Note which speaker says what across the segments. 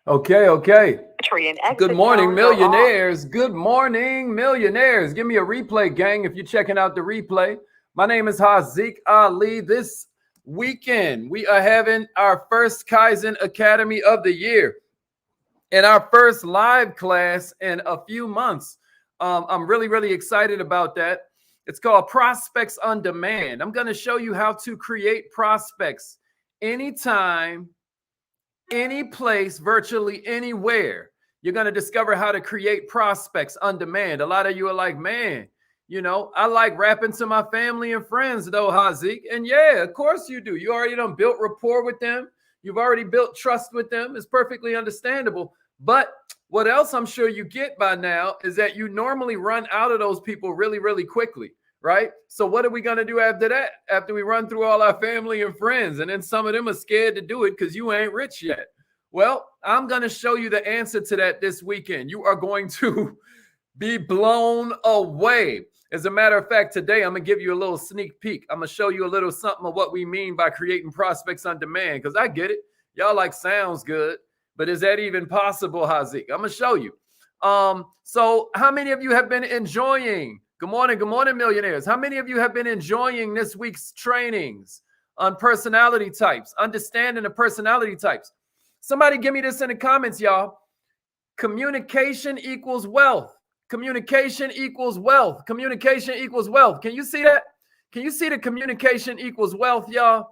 Speaker 1: Okay. Good morning,
Speaker 2: off.
Speaker 1: millionaires. Good morning, millionaires. Give me a replay, gang, if you're checking out the replay. My name is Haziq Ali. This weekend, we are having our first Kaizen Academy of the year and our first live class in a few months. I'm really excited about that. It's called Prospects on Demand. I'm going to show you how to create prospects anytime, any place, virtually anywhere. You're going to discover how to create prospects on demand. A lot of you are like, man, I like rapping to my family and friends, though, Haziq. And yeah, of course you do. You already done built rapport with them. You've already built trust with them. It's perfectly understandable. But what else I'm sure you get by now is that you normally run out of those people really quickly, right? So what are we going to do after that? After we run through all our family and friends, and then some of them are scared to do it because you ain't rich yet. Well, I'm going to show you the answer to that this weekend. You are going to be blown away. As a matter of fact, today I'm going to give you a little sneak peek. I'm going to show you a little something of what we mean by creating prospects on demand, because I get it. Y'all like sounds good, but is that even possible, Haziq? I'm going to show you. So how many of you have been enjoying? Good morning, millionaires. How many of you have been enjoying this week's trainings on personality types, understanding the personality types? Somebody give me this in the comments, y'all. Communication equals wealth. Communication equals wealth. Communication equals wealth. Can you see that? Can you see the communication equals wealth, y'all?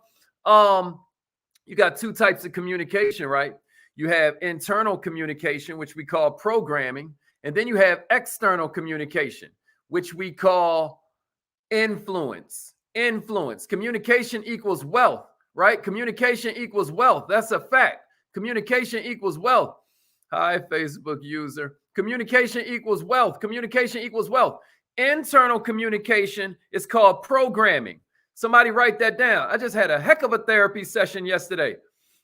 Speaker 1: You got two types of communication, right? You have internal communication, which we call programming, and then you have external communication, which we call influence. Communication equals wealth, right? Communication equals wealth. That's a fact. Communication equals wealth. Hi, Facebook user. Communication equals wealth. Communication equals wealth. Internal communication is called programming. Somebody write that down. I just had a heck of a therapy session yesterday.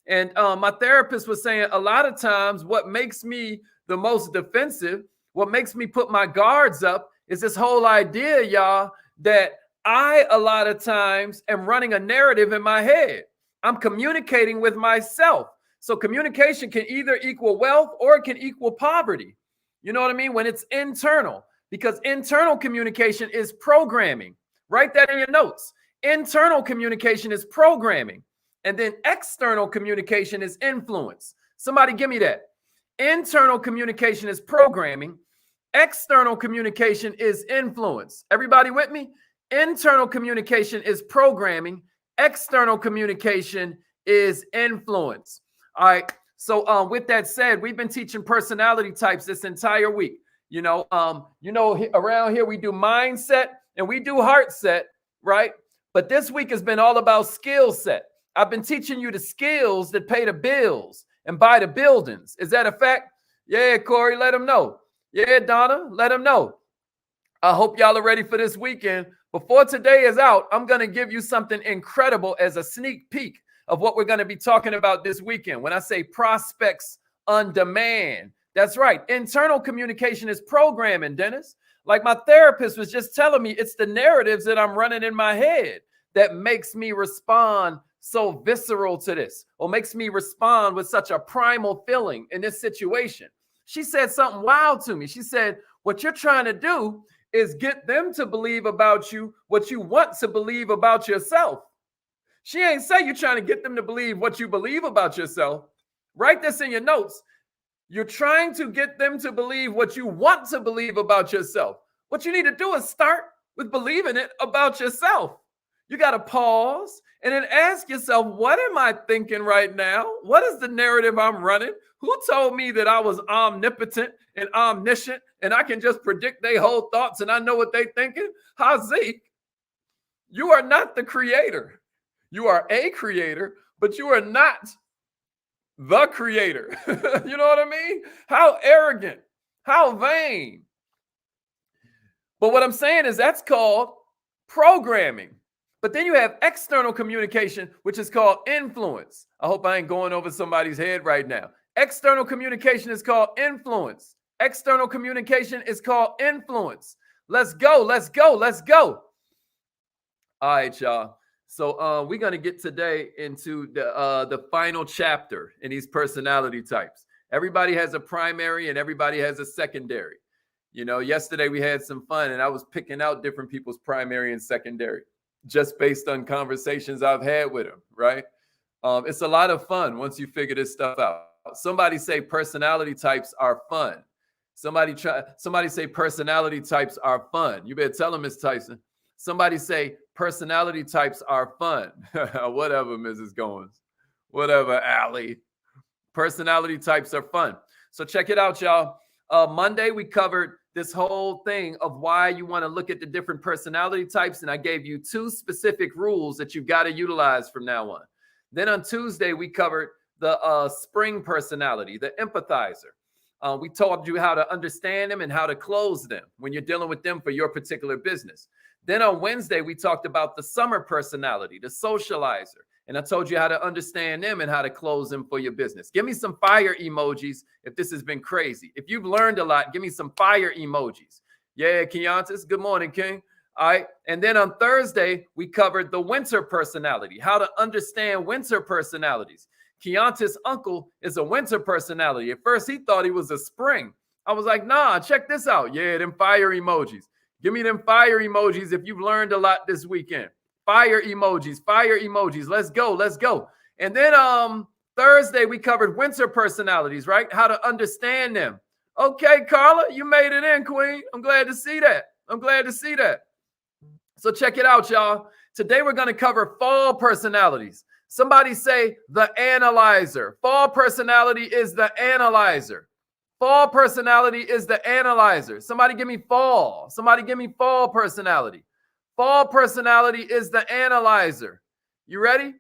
Speaker 1: And my therapist was saying a lot of times what makes me the most defensive, what makes me put my guards up is this whole idea, y'all, that I, a lot of times, am running a narrative in my head. I'm communicating with myself. So communication can either equal wealth or it can equal poverty. You know what I mean? When it's internal, because internal communication is programming. Write that in your notes. Internal communication is programming. And then external communication is influence. Somebody give me that. Internal communication is programming. External communication is influence. Everybody with me? Internal communication is programming. External communication is influence. All right. So with that said, we've been teaching personality types this entire week. Around here we do mindset and we do heart set, right? But this week has been all about skill set. I've been teaching you the skills that pay the bills and buy the buildings. Is that a fact? Yeah, Corey, let them know. Yeah, Donna, let them know. I hope y'all are ready for this weekend. Before today is out, I'm going to give you something incredible as a sneak peek of what we're going to be talking about this weekend. When I say prospects on demand, that's right. Internal communication is programming, Dennis. Like my therapist was just telling me, it's the narratives that I'm running in my head that makes me respond so visceral to this, or makes me respond with such a primal feeling in this situation. She said something wild to me. She said, what you're trying to do is get them to believe about you what you want to believe about yourself. She ain't say you're trying to get them to believe what you believe about yourself. Write this in your notes. You're trying to get them to believe what you want to believe about yourself. What you need to do is start with believing it about yourself. You got to pause and then ask yourself, what am I thinking right now? What is the narrative I'm running? Who told me that I was omnipotent and omniscient and I can just predict their whole thoughts and I know what they're thinking? Haziq, you are not the creator. You are a creator, but you are not the creator. You know what I mean? How arrogant, how vain. But what I'm saying is that's called programming. But then you have external communication, which is called influence. I hope I ain't going over somebody's head right now. External communication is called influence. External communication is called influence. Let's go. All right, y'all. So we're going to get today into the final chapter in these personality types. Everybody has a primary and everybody has a secondary. You know, yesterday we had some fun and I was picking out different people's primary and secondary just based on conversations I've had with them, right? It's a lot of fun once you figure this stuff out. Somebody say personality types are fun. Somebody say personality types are fun. You better tell them, Miss Tyson. Somebody say personality types are fun. Whatever, Mrs. Goins. Whatever, Allie. Personality types are fun. So check it out, y'all. Monday, we covered this whole thing of why you want to look at the different personality types. And I gave you 2 specific rules that you've got to utilize from now on. Then on Tuesday, we covered the spring personality, the empathizer. We told you how to understand them and how to close them when you're dealing with them for your particular business. Then on Wednesday, we talked about the summer personality, the socializer. And I told you how to understand them and how to close them for your business. Give me some fire emojis if this has been crazy. If you've learned a lot, give me some fire emojis. Yeah, Keontis, good morning, King. All right. And then on Thursday, we covered the winter personality, how to understand winter personalities. Keontis' uncle is a winter personality. At first, he thought he was a spring. I was like, nah, check this out. Yeah, them fire emojis. Give me them fire emojis if you've learned a lot this weekend. Fire emojis, fire emojis. Let's go, let's go. And then Thursday, we covered winter personalities, right? How to understand them. Okay, Carla, you made it in, Queen. I'm glad to see that. I'm glad to see that. So check it out, y'all. Today, we're going to cover fall personalities. Somebody say the analyzer. Fall personality is the analyzer. Fall personality is the analyzer. Somebody give me fall. Somebody give me fall personality. Fall personality is the analyzer. You ready?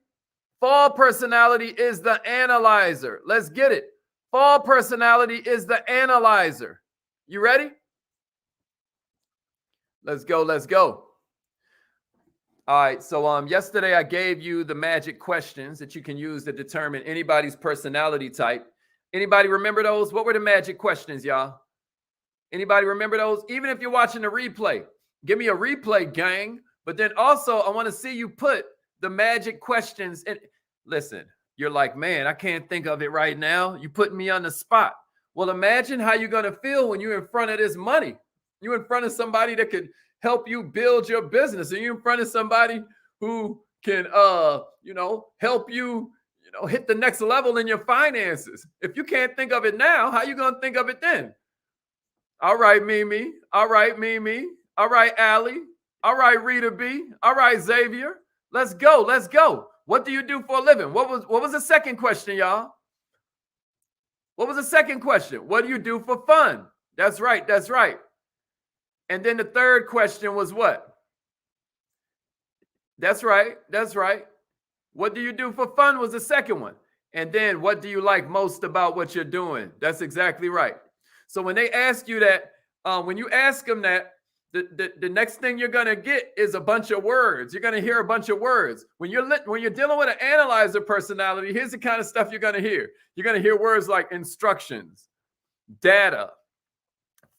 Speaker 1: Fall personality is the analyzer. Let's get it. Fall personality is the analyzer. You ready? Let's go. Let's go. All right. So yesterday I gave you the magic questions that you can use to determine anybody's personality type. Anybody remember those? What were the magic questions, y'all? Anybody remember those? Even if you're watching the replay. Give me a replay, gang. But then also, I want to see you put the magic questions in. Listen, you're like, man, I can't think of it right now. You putting me on the spot. Well, imagine how you're going to feel when you're in front of this money. You're in front of somebody that could help you build your business. And you're in front of somebody who can, help you, hit the next level in your finances. If you can't think of it now, how you going to think of it then? All right, Mimi. All right, Mimi. All right, Allie. All right, Rita B. All right, Xavier. Let's go. Let's go. What do you do for a living? What was the second question, y'all? What was the second question? What do you do for fun? That's right. That's right. And then the third question was what? That's right. That's right. What do you do for fun was the second one. And then what do you like most about what you're doing? That's exactly right. So when they ask you that, when you ask them that, the next thing you're going to get is a bunch of words. You're going to hear a bunch of words. When you're dealing with an analyzer personality, here's the kind of stuff you're going to hear. You're going to hear words like instructions, data,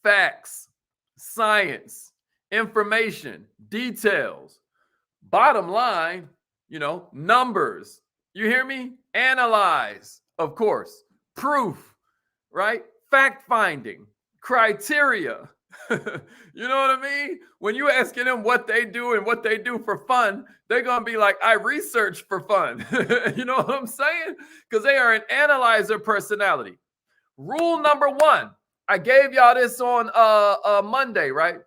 Speaker 1: facts, science, information, details, bottom line, numbers. You hear me? Analyze, of course, proof, right? Fact finding, criteria. You know what I mean? When you're asking them what they do and what they do for fun, they're going to be like, I research for fun. You know what I'm saying? Because they are an analyzer personality. Rule number 1. I gave y'all this on Monday, right?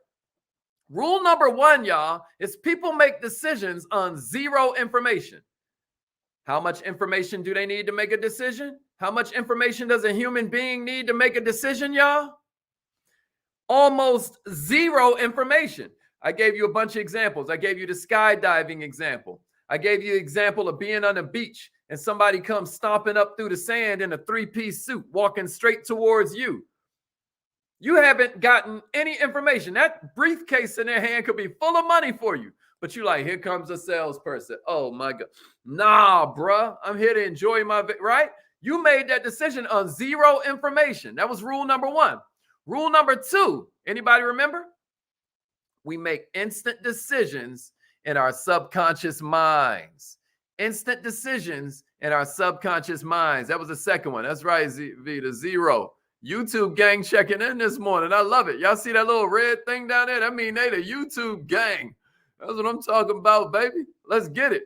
Speaker 1: Rule number 1, y'all, is people make decisions on zero information. How much information do they need to make a decision? How much information does a human being need to make a decision, y'all? Almost zero information. I gave you a bunch of examples. I gave you the skydiving example. I gave you an example of being on the beach and somebody comes stomping up through the sand in a 3-piece suit, walking straight towards you. You haven't gotten any information. That briefcase in their hand could be full of money for you. But you're like, here comes a salesperson. Oh, my God. Nah, bruh. I'm here to enjoy right? You made that decision on zero information. That was rule number 1. Rule number 2, anybody remember? We make instant decisions in our subconscious minds. Instant decisions in our subconscious minds. That was the second one. That's right, Vita, 0. YouTube gang checking in this morning. I love it. Y'all see that little red thing down there? That mean they the YouTube gang. That's what I'm talking about, baby. Let's get it.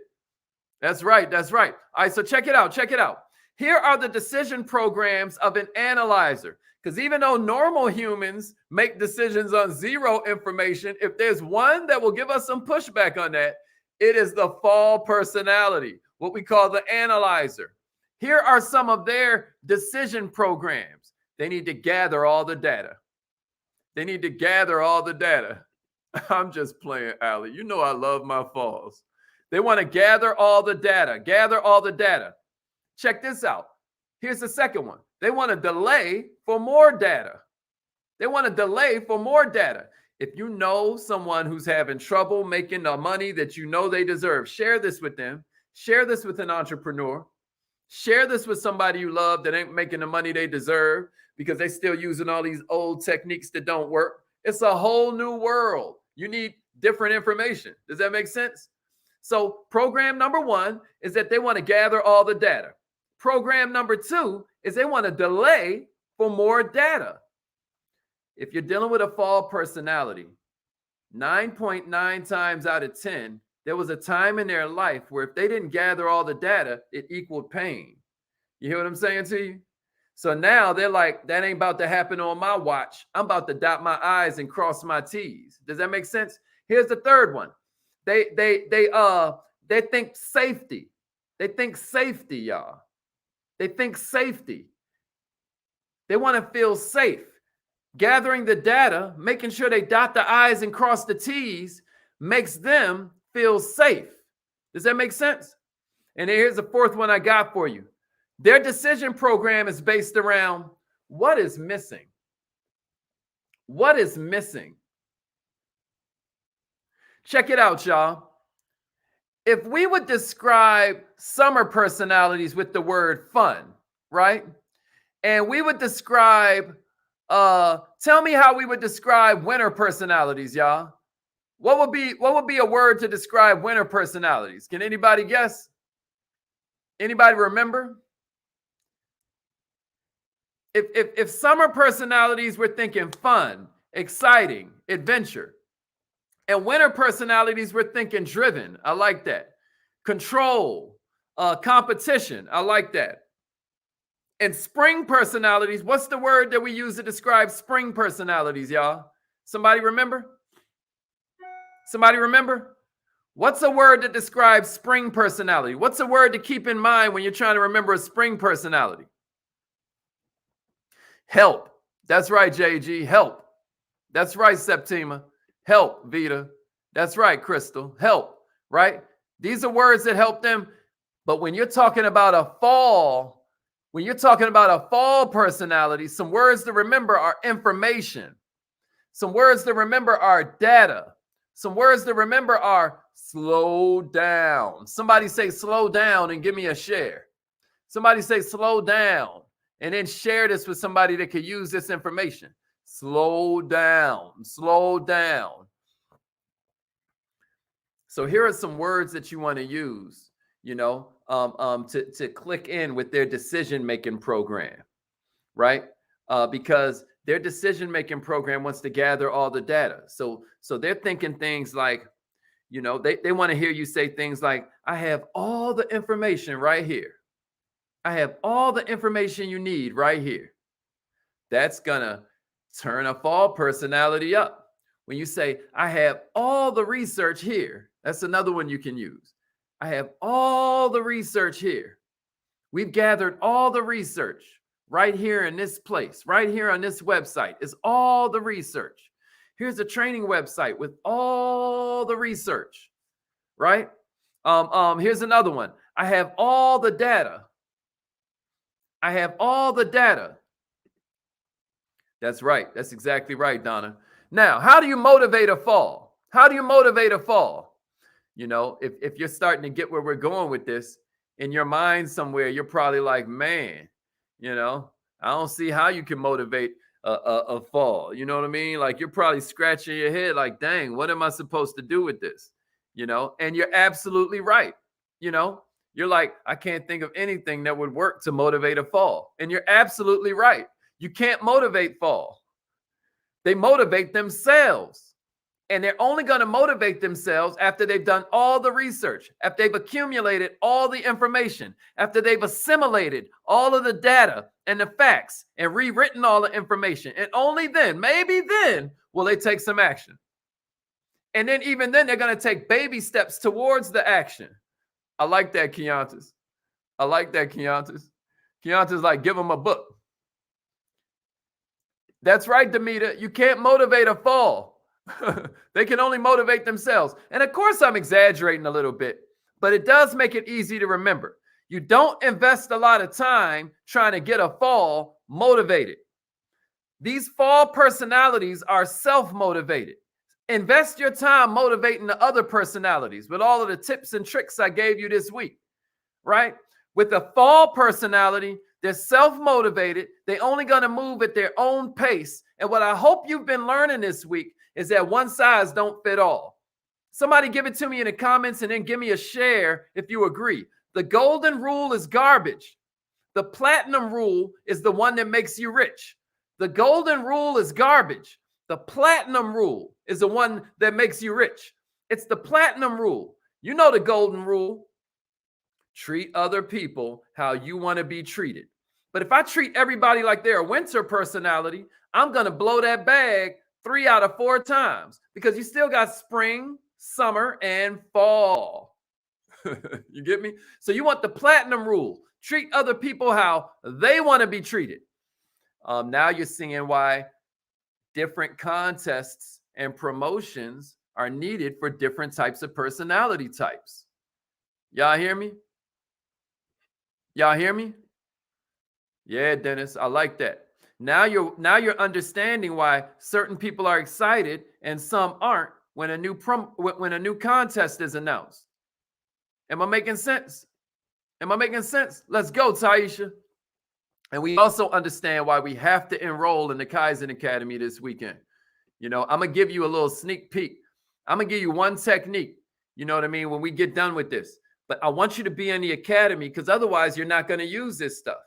Speaker 1: That's right. That's right. All right, so check it out. Check it out. Here are the decision programs of an analyzer. Because even though normal humans make decisions on 0 information, if there's one that will give us some pushback on that, it is the fall personality, what we call the analyzer. Here are some of their decision programs. They need to gather all the data. They need to gather all the data. I'm just playing, Allie. You know I love my falls. They want to gather all the data. Gather all the data. Check this out. Here's the second one. They want to delay for more data. They want to delay for more data. If you know someone who's having trouble making the money that you know they deserve, share this with them. Share this with an entrepreneur. Share this with somebody you love that ain't making the money they deserve because they still using all these old techniques that don't work. It's a whole new world. You need different information. Does that make sense? So program number 1 is that they want to gather all the data. Program number 2 is they want to delay for more data. If you're dealing with a fall personality, 9.9 times out of 10, there was a time in their life where if they didn't gather all the data, it equaled pain. You hear what I'm saying to you? So now they're like, that ain't about to happen on my watch. I'm about to dot my I's and cross my T's. Does that make sense? Here's the third one. They think safety. They think safety, y'all. They think safety. They want to feel safe. Gathering the data, making sure they dot the I's and cross the T's makes them feel safe. Does that make sense? And here's the fourth one I got for you. Their decision program is based around what is missing. What is missing? Check it out, y'all. If we would describe summer personalities with the word fun, right? And we would describe, tell me how we would describe winter personalities, y'all. What would be a word to describe winter personalities? Can anybody guess? Anybody remember? If summer personalities were thinking fun, exciting, adventure, and winter personalities were thinking driven, I like that. Control, competition, I like that. And spring personalities, what's the word that we use to describe spring personalities, y'all? Somebody remember? Somebody remember? What's a word that describes spring personality? What's a word to keep in mind when you're trying to remember a spring personality? Help. That's right, JG. Help. That's right, Septima. Help, Vita. That's right, Crystal. Help, right? These are words that help them. But when you're talking about a fall, personality, some words to remember are information. Some words to remember are data. Some words to remember are slow down. Somebody say slow down and give me a share. Somebody say slow down and then share this with somebody that could use this information. Slow down, slow down. So here are some words that you want to use, to click in with their decision-making program, right? Because their decision-making program wants to gather all the data. So they're thinking things like, they want to hear you say things like, I have all the information right here. I have all the information you need right here. That's going to turn a fall personality up. When you say, I have all the research here, that's another one you can use. I have all the research here. We've gathered all the research right here in this place, right here on this website is all the research. Here's a training website with all the research, right? Here's another one. I have all the data. I have all the data. That's right. That's exactly right, Donna. Now, how do you motivate a fall? How do you motivate a fall? If you're starting to get where we're going with this, in your mind somewhere, you're probably like, man, I don't see how you can motivate a fall. You know what I mean? Like you're probably scratching your head like, dang, what am I supposed to do with this? And you're absolutely right. You're like, I can't think of anything that would work to motivate a fall. And you're absolutely right. You can't motivate fall. They motivate themselves. And they're only going to motivate themselves after they've done all the research, after they've accumulated all the information, after they've assimilated all of the data and the facts and rewritten all the information. And only then, maybe then, will they take some action. And then even then, they're going to take baby steps towards the action. I like that, Keontis. I like that, Keontis. Keontis like, give them a book. That's right, Demeter. You can't motivate a fall. They can only motivate themselves. And of course, I'm exaggerating a little bit, but it does make it easy to remember. You don't invest a lot of time trying to get a fall motivated. These fall personalities are self-motivated. Invest your time motivating the other personalities with all of the tips and tricks I gave you this week, right? With a fall personality, they're self-motivated. They're only going to move at their own pace. And what I hope you've been learning this week is that one size don't fit all. Somebody give it to me in the comments and then give me a share if you agree. The golden rule is garbage. The platinum rule is the one that makes you rich. The golden rule is garbage. The platinum rule is the one that makes you rich. It's the platinum rule. You know the golden rule. Treat other people how you want to be treated. But if I treat everybody like they're a winter personality, I'm going to blow that bag 3 out of 4 times because you still got spring, summer, and fall. You get me? So you want the platinum rule. Treat other people how they want to be treated. Now you're seeing why different contests and promotions are needed for different types of personality types. Y'all hear me? Y'all hear me? Yeah, Dennis, I like that. Now you're understanding why certain people are excited and some aren't when a new contest is announced. Am I making sense? Am I making sense? Let's go, Taisha. And we also understand why we have to enroll in the Kaizen Academy this weekend. You know, I'm going to give you a little sneak peek. I'm going to give you one technique, you know what I mean, when we get done with this. But I want you to be in the academy because otherwise you're not going to use this stuff.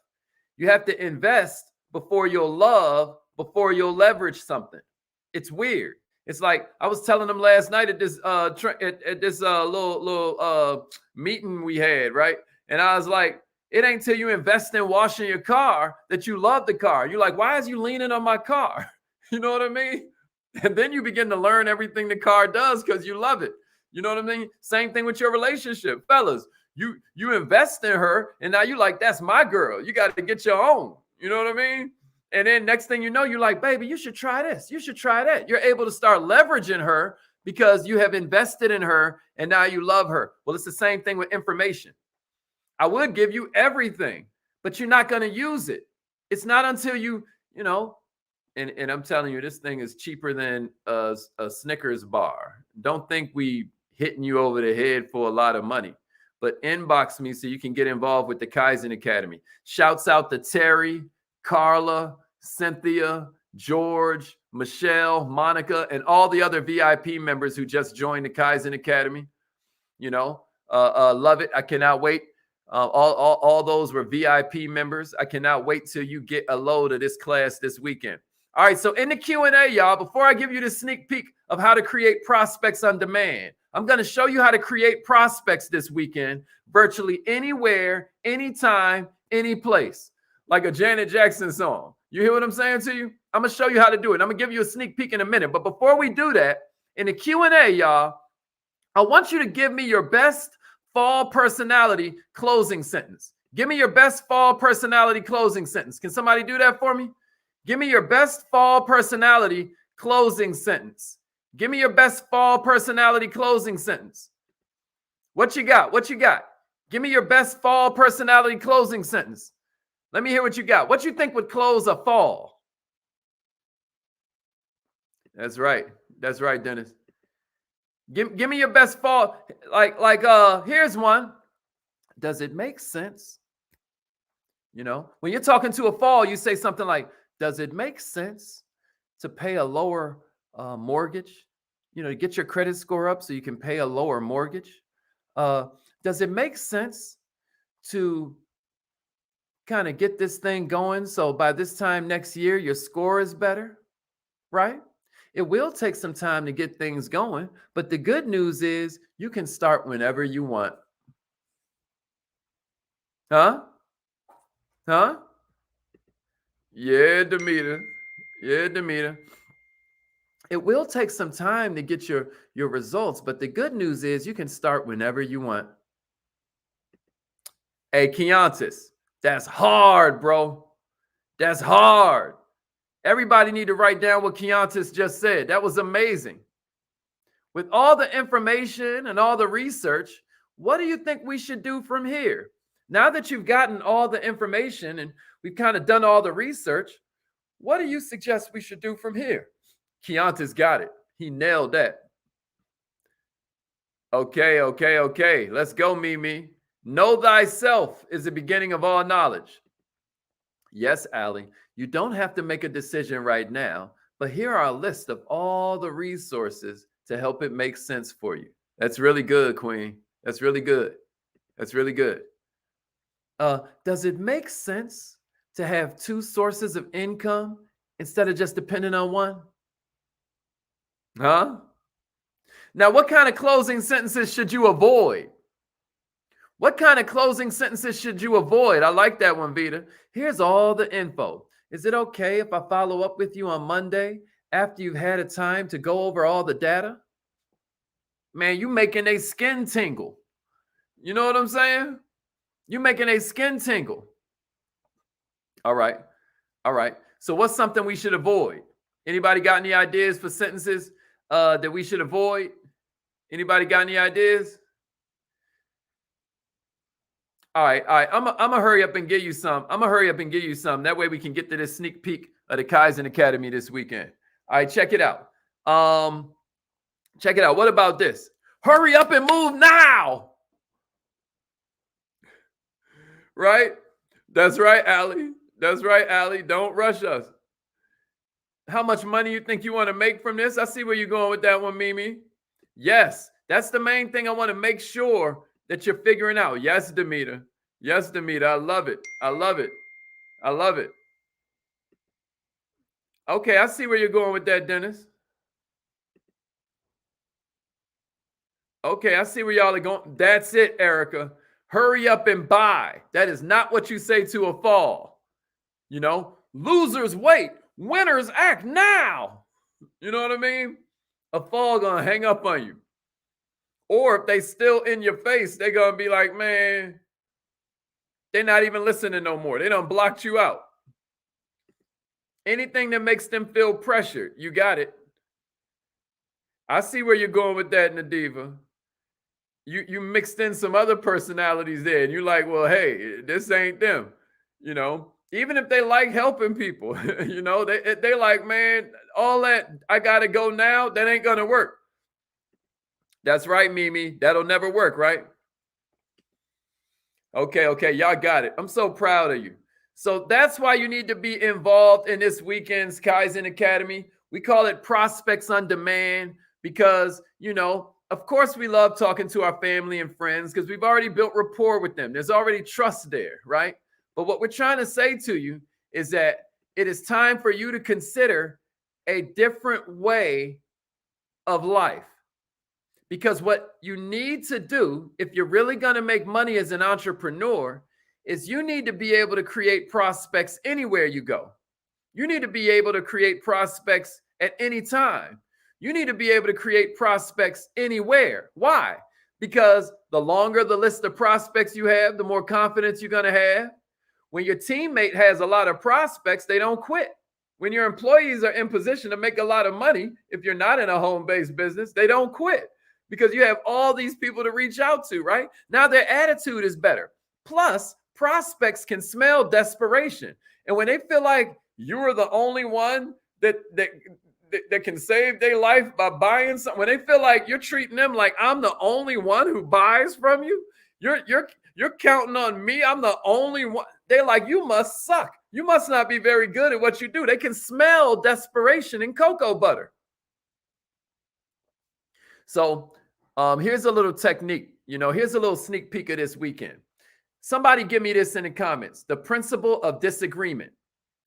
Speaker 1: You have to invest before you'll love, before you'll leverage something. It's weird. It's like I was telling them last night at this little meeting we had, right? And I was like, it ain't till you invest in washing your car that you love the car. You're like, why is you leaning on my car? You know what I mean? And then you begin to learn everything the car does because you love it. You know what I mean? Same thing with your relationship. Fellas, you invest in her and now you like, that's my girl. You got to get your own. You know what I mean? And then next thing you know, you're like, baby, you should try this. You should try that. You're able to start leveraging her because you have invested in her and now you love her. Well, it's the same thing with information. I would give you everything, but you're not going to use it. It's not until you know, and I'm telling you, this thing is cheaper than a Snickers bar. Don't think we hitting you over the head for a lot of money, but inbox me so you can get involved with the Kaizen Academy. Shouts out to Terry, Carla, Cynthia, George, Michelle, Monica, and all the other VIP members who just joined the Kaizen Academy. You know, love it. I cannot wait. All those were VIP members. I cannot wait till you get a load of this class this weekend. All right, so in the Q&A, y'all, before I give you the sneak peek of how to create prospects on demand, I'm going to show you how to create prospects this weekend, virtually anywhere, anytime, any place, like a Janet Jackson song. You hear what I'm saying to you? I'm going to show you how to do it. I'm going to give you a sneak peek in a minute. But before we do that, in the Q&A, y'all, I want you to give me your best fall personality closing sentence. Give me your best fall personality closing sentence. Can somebody do that for me? Give me your best fall personality closing sentence. Give me your best fall personality closing sentence. What you got? What you got? Give me your best fall personality closing sentence. Let me hear what you got. What you think would close a fall? That's right. That's right, Dennis. Give me your best fall. Here's one. Does it make sense? You know, when you're talking to a fall, you say something like, does it make sense to pay a lower mortgage? You know, to get your credit score up so you can pay a lower mortgage? Does it make sense to kind of get this thing going. So by this time next year, your score is better, right? It will take some time to get things going, but the good news is you can start whenever you want. Huh? Huh? Yeah, Demeter. Yeah, Demeter. It will take some time to get your results, but the good news is you can start whenever you want. Hey, Keontis, that's hard, bro. That's hard. Everybody need to write down what Keontis just said. That was amazing. With all the information and all the research, what do you think we should do from here? Now that you've gotten all the information and we've kind of done all the research, what do you suggest we should do from here? Keontis got it. He nailed that. Okay. Let's go, Mimi. Know thyself is the beginning of all knowledge. Yes, Allie, you don't have to make a decision right now, but here are a list of all the resources to help it make sense for you. That's really good, Queen. That's really good. That's really good. Does it make sense to have two sources of income instead of just depending on one? Huh? Now, what kind of closing sentences should you avoid? What kind of closing sentences should you avoid? I like that one, Vita. Here's all the info. Is it okay if I follow up with you on Monday after you've had a time to go over all the data? Man, you making a skin tingle. You know what I'm saying? You making a skin tingle. All right. So what's something we should avoid? Anybody got any ideas for sentences that we should avoid? Anybody got any ideas? All right. I'm gonna hurry up and give you some. That way we can get to this sneak peek of the Kaizen Academy this weekend. All right, check it out. Check it out. What about this? Hurry up and move now. Right? That's right, Allie. Don't rush us. How much money you think you want to make from this? I see where you're going with that one, Mimi. Yes, that's the main thing I want to make sure that you're figuring out. Yes, Demeter. I love it. Okay, I see where you're going with that, Dennis. Okay, I see where y'all are going. That's it, Erica. Hurry up and buy. That is not what you say to a fall. You know, losers wait, winners act now. You know what I mean? A fall gonna hang up on you. Or if they still in your face, they're gonna be like, man, they're not even listening no more. They done blocked you out. Anything that makes them feel pressured, you got it. I see where you're going with that, Nadiva. You mixed in some other personalities there, and you're like, well, hey, this ain't them. You know, even if they like helping people, you know, they like, man, all that I gotta go now, that ain't gonna work. That's right, Mimi. That'll never work, right? Okay, y'all got it. I'm so proud of you. So that's why you need to be involved in this weekend's Kaizen Academy. We call it Prospects on Demand because, you know, of course we love talking to our family and friends because we've already built rapport with them. There's already trust there, right? But what we're trying to say to you is that it is time for you to consider a different way of life. Because what you need to do, if you're really going to make money as an entrepreneur, is you need to be able to create prospects anywhere you go. You need to be able to create prospects at any time. You need to be able to create prospects anywhere. Why? Because the longer the list of prospects you have, the more confidence you're going to have. When your teammate has a lot of prospects, they don't quit. When your employees are in position to make a lot of money, if you're not in a home-based business, they don't quit because you have all these people to reach out to, right? Now their attitude is better. Plus, prospects can smell desperation. And when they feel like you're the only one that can save their life by buying something, when they feel like you're treating them like I'm the only one who buys from you, you're counting on me, I'm the only one. They're like, you must suck. You must not be very good at what you do. They can smell desperation in cocoa butter. So here's a little technique. You know, here's a little sneak peek of this weekend. Somebody give me this in the comments. The principle of disagreement.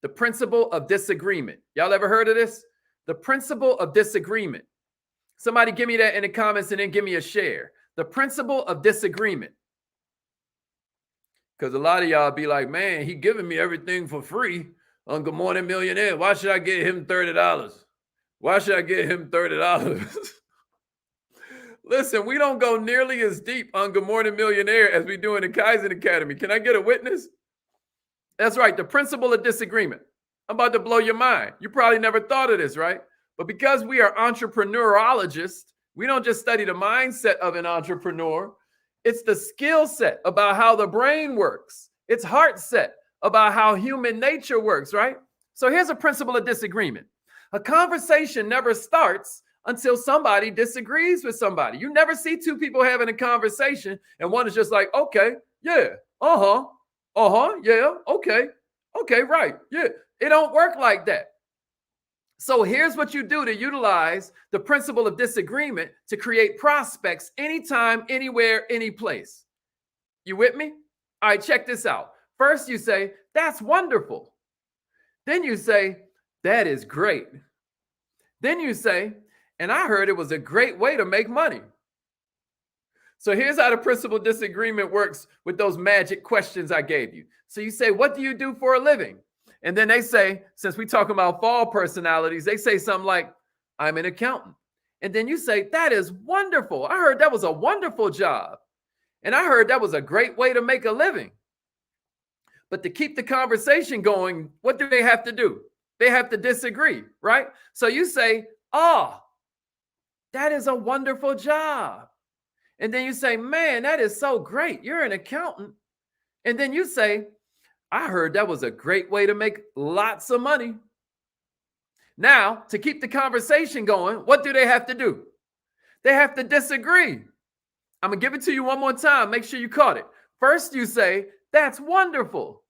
Speaker 1: The principle of disagreement. Y'all ever heard of this? The principle of disagreement. Somebody give me that in the comments and then give me a share. The principle of disagreement. Because a lot of y'all be like, man, he giving me everything for free on Good Morning Millionaire. Why should I get him $30? Why should I get him $30? Listen, we don't go nearly as deep on Good Morning Millionaire as we do in the Kaizen Academy. Can I get a witness? That's right. The principle of disagreement. I'm about to blow your mind. You probably never thought of this, right? But because we are entrepreneurologists, we don't just study the mindset of an entrepreneur. It's the skill set about how the brain works. It's heart set about how human nature works, right? So here's a principle of disagreement. A conversation never starts until somebody disagrees with somebody. You never see two people having a conversation and one is just like, okay, yeah, yeah, okay, right, yeah. It don't work like that. So here's what you do to utilize the principle of disagreement to create prospects anytime, anywhere, any place. You with me? All right, check this out. First you say, that's wonderful. Then you say, that is great. Then you say, and I heard it was a great way to make money. So here's how the principle of disagreement works with those magic questions I gave you. So you say, what do you do for a living? And then they say, since we talk about fall personalities, they say something like, I'm an accountant. And then you say, that is wonderful. I heard that was a wonderful job. And I heard that was a great way to make a living. But to keep the conversation going, what do they have to do? They have to disagree, right? So you say, oh, that is a wonderful job. And then you say, man, that is so great. You're an accountant. And then you say, I heard that was a great way to make lots of money. Now, to keep the conversation going, what do they have to do? They have to disagree. I'm going to give it to you one more time. Make sure you caught it. First, you say, that's wonderful.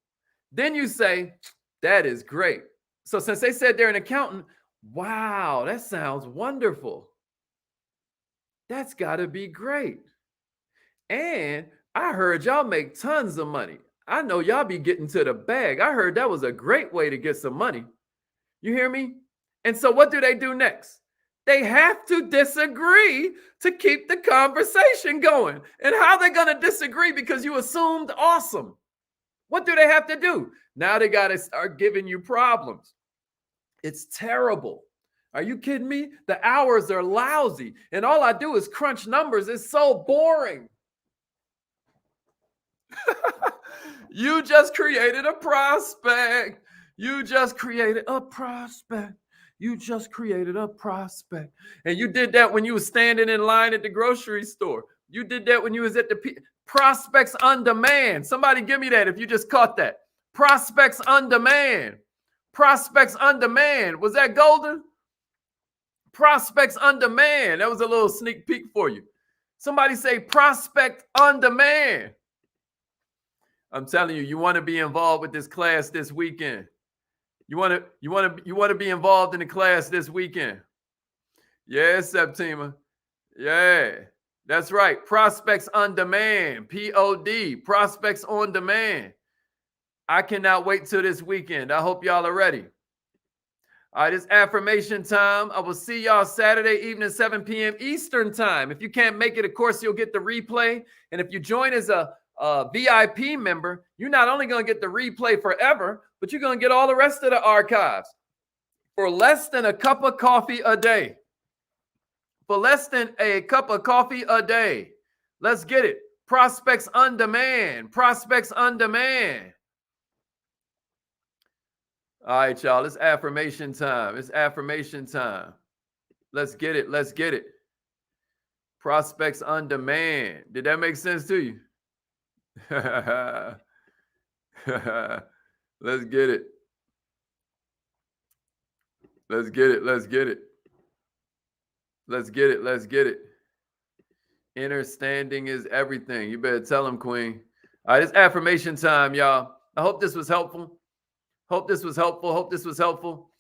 Speaker 1: Then you say, that is great. So since they said they're an accountant, wow, that sounds wonderful. That's got to be great. And I heard y'all make tons of money. I know y'all be getting to the bag. I heard that was a great way to get some money. You hear me? And so what do they do next? They have to disagree to keep the conversation going. And how are they going to disagree because you assumed awesome? What do they have to do? Now they got to start giving you problems. It's terrible. Are you kidding me? The hours are lousy. And all I do is crunch numbers. It's so boring. You just created a prospect. You just created a prospect. You just created a prospect. And you did that when you were standing in line at the grocery store. You did that when you was at the prospects on demand. Somebody give me that if you just caught that. Prospects on demand. Prospects on demand. Was that golden? Prospects on demand. That was a little sneak peek for you. Somebody say prospect on demand. I'm telling you, you want to be involved with this class this weekend. You want to be involved in the class this weekend. Yeah, Septima. Yeah, that's right. Prospects on demand. POD. Prospects on demand. I cannot wait till this weekend. I hope y'all are ready. All right, it's affirmation time. I will see y'all Saturday evening, 7 p.m. Eastern time. If you can't make it, of course, you'll get the replay. And if you join as a VIP member, you're not only going to get the replay forever, but you're going to get all the rest of the archives for less than a cup of coffee a day. For less than a cup of coffee a day. Let's get it. Prospects on demand. Prospects on demand. All right, y'all. It's affirmation time. It's affirmation time. Let's get it. Let's get it. Prospects on demand. Did that make sense to you? Let's get it. Let's get it. Let's get it. Let's get it. Let's get it. Understanding is everything. You better tell them, Queen. All right, it's affirmation time, y'all. I hope this was helpful. Hope this was helpful. Hope this was helpful.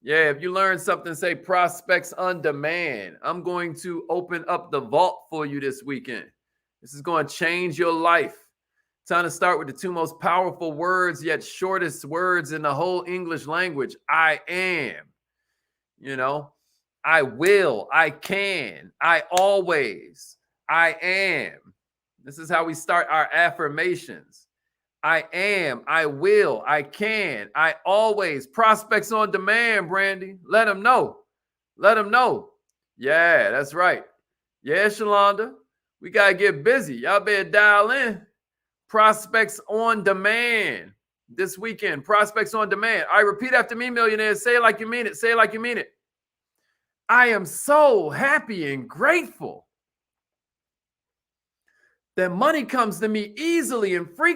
Speaker 1: Yeah, if you learned something, say prospects on demand. I'm going to open up the vault for you this weekend. This is going to change your life. Time to start with the two most powerful words, yet shortest words in the whole English language. I am. You know, I will, I can, I always, I am. This is how we start our affirmations. I am, I will, I can, I always. Prospects on demand, Brandy. Let them know. Let them know. Yeah, that's right. Yeah, Shalonda. We got to get busy. Y'all better dial in. Prospects on demand this weekend. Prospects on demand. All right, repeat after me, millionaires. Say it like you mean it. Say it like you mean it. I am so happy and grateful that money comes to me easily and frequently.